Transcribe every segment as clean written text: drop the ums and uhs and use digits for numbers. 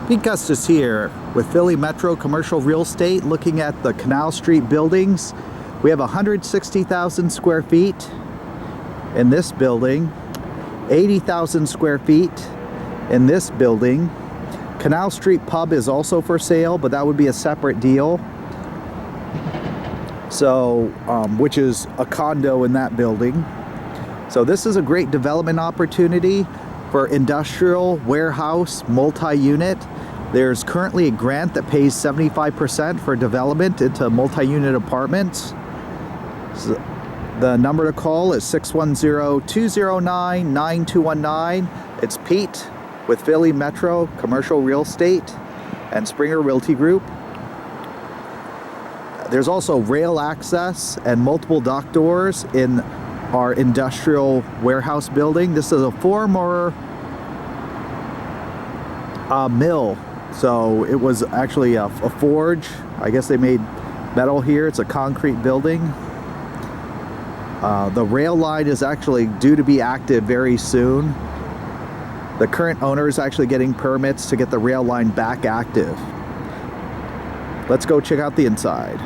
Pete Gustis here with Philly Metro Commercial Real Estate, looking at the Canal Street buildings. We have 160,000 square feet in this building, 80,000 square feet in this building. Canal Street Pub is also for sale, but that would be a separate deal. So, which is a condo in that building. So this is a great development opportunity for industrial, warehouse, multi-unit. There's currently a grant that pays 75% for development into multi-unit apartments. So the number to call is 610-209-9219. It's Pete with Philly Metro Commercial Real Estate and Springer Realty Group. There's also rail access and multiple dock doors in our industrial warehouse building. This is a former mill, so it was actually a forge. I guess they made metal here. It's a concrete building. The rail line is actually due to be active very soon. The current owner is actually getting permits to get the rail line back active. Let's go check out the inside.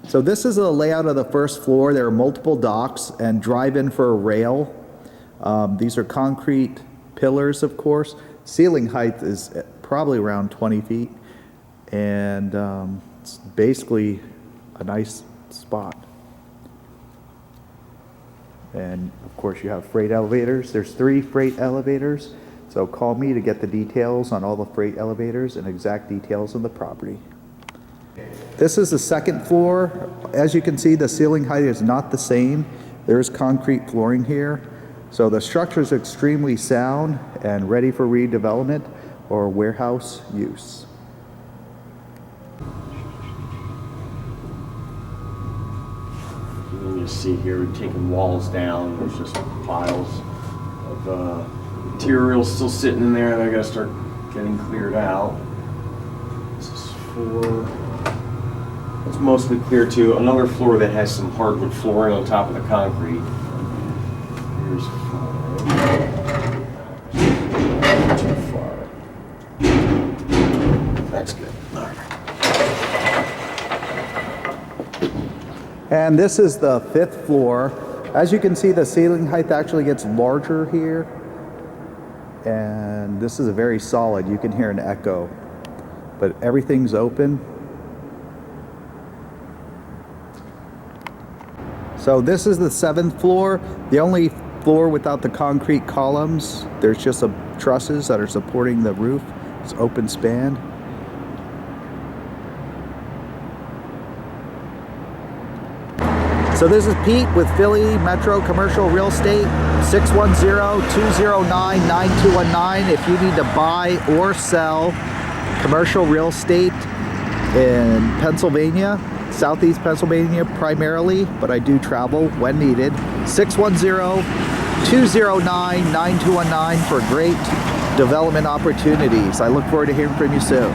So this is a layout of the first floor. There are multiple docks and drive-in for a rail. These are concrete pillars, of course. Ceiling height is probably around 20 feet. And it's basically a nice spot. And of course you have freight elevators. There's 3 freight elevators. So call me to get the details on all the freight elevators and exact details on the property. This is the second floor. As you can see, the ceiling height is not the same. There's concrete flooring here. So the structure is extremely sound and ready for redevelopment or warehouse use. You see here, we've taken walls down. There's just piles of material still sitting in there that I gotta start getting cleared out. This is for... It's mostly clear to another floor that has some hardwood flooring on top of the concrete. Here's too far. That's good. All right. And this is the 5th floor. As you can see, the ceiling height actually gets larger here. And this is a very solid, you can hear an echo. But everything's open. So this is the 7th floor, the only floor without the concrete columns. There's just some trusses that are supporting the roof. It's open span. So this is Pete with Philly Metro Commercial Real Estate, 610-209-9219. If you need to buy or sell commercial real estate in Pennsylvania, Southeast Pennsylvania primarily, but I do travel when needed. 610-209-9219 for great development opportunities. I look forward to hearing from you soon.